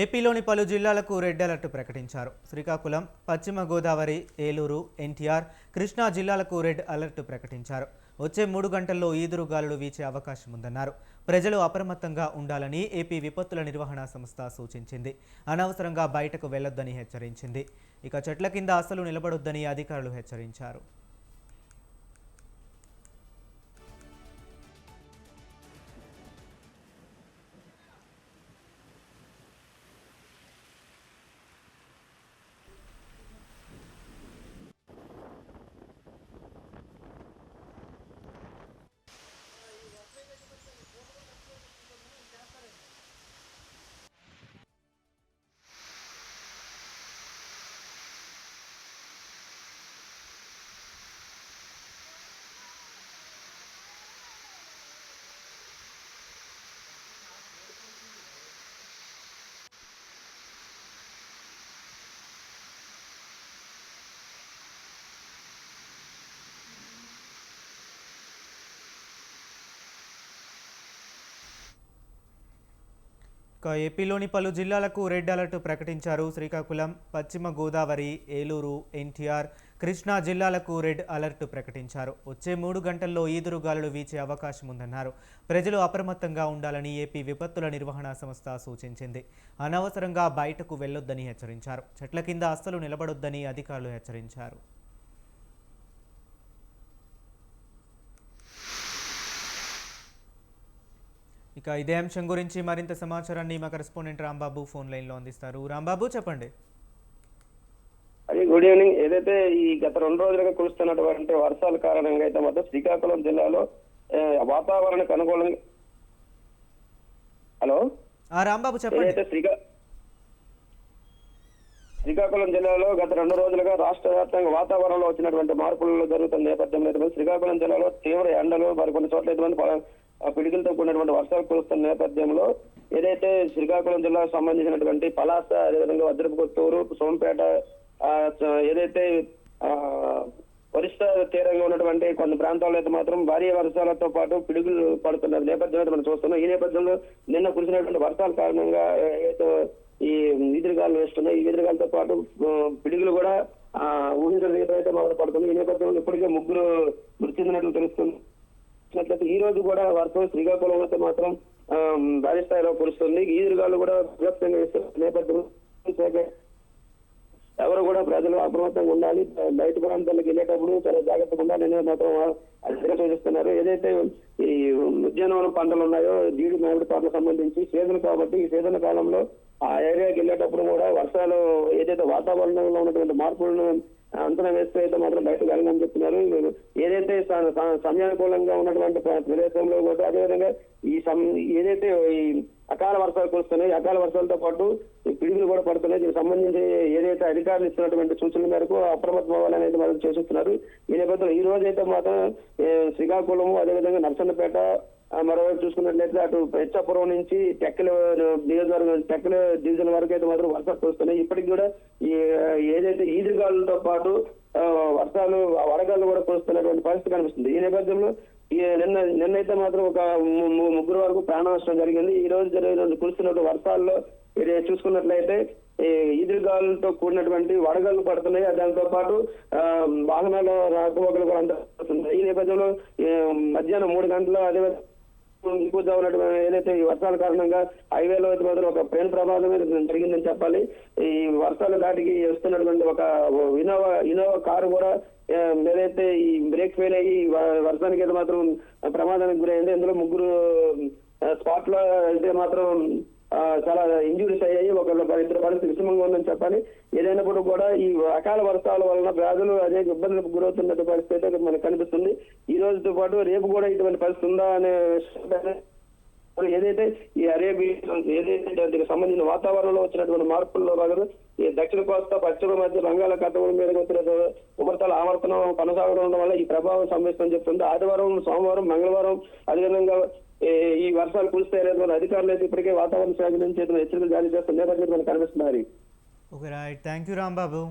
ఏపీలోని పలు జిల్లాలకు రెడ్ అలర్ట్ ప్రకటించారు. శ్రీకాకుళం, పశ్చిమ గోదావరి, ఏలూరు, ఎన్టీఆర్, కృష్ణా జిల్లాలకు రెడ్ అలర్ట్ ప్రకటించారు. వచ్చే 3 గంటల్లో ఈదురుగాలులు వీచే అవకాశం ఉందన్నారు. ప్రజలు అప్రమత్తంగా ఉండాలని ఏపీ విపత్తుల నిర్వహణ సంస్థ సూచించింది. అనవసరంగా బయటకు వెళ్లొద్దని హెచ్చరించింది. ఇక చెట్ల కింద అస్సలు నిలబడొద్దని అధికారులు హెచ్చరించారు. ఏపీలోని పలు జిల్లాలకు రెడ్ అలర్ట్ ప్రకటించారు. శ్రీకాకుళం, పశ్చిమ గోదావరి, ఏలూరు, ఎన్టీఆర్, కృష్ణా జిల్లాలకు రెడ్ అలర్ట్ ప్రకటించారు. వచ్చే 3 గంటల్లో ఈదురుగాలులు వీచే అవకాశం ఉందన్నారు. ప్రజలు అప్రమత్తంగా ఉండాలని ఏపీ విపత్తుల నిర్వహణ సంస్థ సూచించింది. అనవసరంగా బయటకు వెళ్లొద్దని హెచ్చరించారు. చెట్ల కింద అస్సలు నిలబడొద్దని అధికారులు హెచ్చరించారు. ఇక ఇదే అంశం గురించి మరింత సమాచారాన్ని మా కరెస్పాండెంట్ రాంబాబు ఫోన్ లైన్లో అందిస్తారు. రాంబాబు, చెప్పండి. Good evening. ఏదైతే ఈ గత 2 రోజులుగా కురుస్తున్నటువంటి వర్షాల కారణంగా అయితే మాత్రం శ్రీకాకుళం జిల్లాలో వాతావరణానికి అనుకూలంగా హలో రాంబాబు, చెప్పండి. శ్రీకాకుళం జిల్లాలో గత 2 రోజులుగా రాష్ట్ర వ్యాప్తంగా వాతావరణంలో వచ్చినటువంటి మార్పులు జరుగుతున్న నేపథ్యంలో శ్రీకాకుళం జిల్లాలో తీవ్ర ఎండలు మరికొన్ని చోట్ల పిడుగులతో కూడినటువంటి వర్షాలు కురుస్తున్న నేపథ్యంలో ఏదైతే శ్రీకాకుళం జిల్లాకు సంబంధించినటువంటి పలాస, అదేవిధంగా వజ్రపు కొత్తూరు, సోంపేట, ఏదైతే ఒరిస్సా తీరంగా ఉన్నటువంటి కొన్ని ప్రాంతాల్లో అయితే మాత్రం భారీ వర్షాలతో పాటు పిడుగులు పడుతున్న నేపథ్యంలో మనం చూస్తున్నాం. ఈ నేపథ్యంలో నిన్న కురిసినటువంటి వర్షాల కారణంగా ఏదైతే ఈ ఈదురుగాలు వేస్తున్నాయి, ఈ ఈదురుగాలతో పాటు పిడుగులు కూడా ఊహించిన రీతిలో అయితే మొదలు పడుతుంది. ఈ నేపథ్యంలో ఇప్పటికే 3 మృతి చెందినట్లు తెలుస్తుంది. ఈ రోజు కూడా వర్షం శ్రీకాకుళం అయితే మాత్రం భారీ స్థాయిలో కురుస్తుంది. ఈదురుగాలు కూడా వ్యాప్తంగా వేస్తున్న నేపథ్యంలో ఎవరు కూడా ప్రజలు అప్రమత్తంగా ఉండాలి. బయట ప్రాంతాలకు వెళ్ళేటప్పుడు చాలా జాగ్రత్తగా ఉండాలని మాత్రం అధికారులు సూచిస్తున్నారు. ఏదైతే ఈ ఉద్యానవన పంటలు ఉన్నాయో, జీడి మామిడి తోటలకు సంబంధించి సీజన్ కాబట్టి ఈ సీజన్ కాలంలో ఆ ఏరియాకి వెళ్ళేటప్పుడు కూడా వర్షాలు ఏదైతే వాతావరణంలో ఉన్నటువంటి మార్పులను అంచనా వేస్తే అయితే మాత్రం బయటకు వెళ్ళని చెప్తున్నారు. ఏదైతే సమయానుకూలంగా ఉన్నటువంటి ప్రదేశంలో కూడా అదేవిధంగా ఏదైతే ఈ అకాల వర్షాలు కురుస్తున్నాయి, అకాల వర్షాలతో పాటు పిడుగులు కూడా పడుతున్నాయి. దీనికి సంబంధించి ఏదైతే అధికారులు ఇస్తున్నటువంటి సూచనల మేరకు అప్రమత్తం అవ్వాలనేది మనం చేస్తున్నారు. ఈ నేపథ్యంలో ఈ రోజు అయితే మాత్రం శ్రీకాకుళం, అదేవిధంగా నర్సన్నపేట, మరోవైపు చూసుకున్నట్లయితే అటు పెచ్చాపురం నుంచి టెక్కల నియోజకవర్గం, టెక్కల డివిజన్ వరకు అయితే మాత్రం వర్షాలు కురుస్తున్నాయి. ఇప్పటికి కూడా ఏదైతే ఈదురుగాలులతో పాటు వర్షాలు, వడగాలు కూడా కురుస్తున్నటువంటి పరిస్థితి కనిపిస్తుంది. ఈ నేపథ్యంలో నిన్నైతే మాత్రం ఒక 3 వరకు ప్రాణ నష్టం జరిగింది. ఈ రోజు కురుస్తున్నటువంటి వర్షాల్లో చూసుకున్నట్లయితే ఈదురుగాలులతో కూడినటువంటి వడగాలు పడుతున్నాయి. దాంతో పాటు వాహనాల రాకపోకలు కూడా అందజేస్తుంది. ఈ నేపథ్యంలో మధ్యాహ్నం 3 గంటల అదేవిధంగా ఎక్కువగా ఉన్నటువంటి ఏదైతే ఈ వర్షాల కారణంగా హైవేలో అయితే మాత్రం ఒక ట్రైన్ ప్రమాదం జరిగిందని చెప్పాలి. ఈ వర్షాల దాటికి వస్తున్నటువంటి ఒక ఇన్నోవా కారు కూడా ఏదైతే ఈ బ్రేక్ ఫెయిల్ అయ్యి వర్షానికి అయితే మాత్రం ప్రమాదానికి గురైంది. ఇందులో 3 స్పాట్ లో అయితే మాత్రం చాలా ఇంజురీస్ అయ్యాయి. 2 పరిస్థితి విషమంగా ఉందని చెప్పాలి. ఏదైనప్పుడు కూడా ఈ అకాల వర్షాల వలన వ్యాధులు అనేక ఇబ్బందులకు గురవుతున్న పరిస్థితి అయితే మనకు కనిపిస్తుంది. ఈ రోజుతో పాటు రేపు కూడా ఇటువంటి పరిస్థితి ఉందా అనే ఏదైతే ఈ ఏదైతే దానికి సంబంధించిన వాతావరణంలో వచ్చినటువంటి మార్పుల్లో భాగంగా ఈ దక్షిణ కోస్తా, పశ్చిమ మధ్య బంగాళాఖాతం మీద వచ్చిన ఉపరితల ఆవర్తనం కొనసాగడం వల్ల ఈ ప్రభావం సంభవిస్తుందని చెప్తుంది. ఆదివారం, సోమవారం, మంగళవారం అదేవిధంగా ఈ వర్షాలు కురుస్తాయనేటువంటి అధికారులు అయితే ఇప్పటికే వాతావరణ శాఖ నుంచి హెచ్చరికలు జారీ చేస్తున్న నేపథ్యంలో మనకు కనిపిస్తున్నారు. Okay, right. Thank you Rambabu.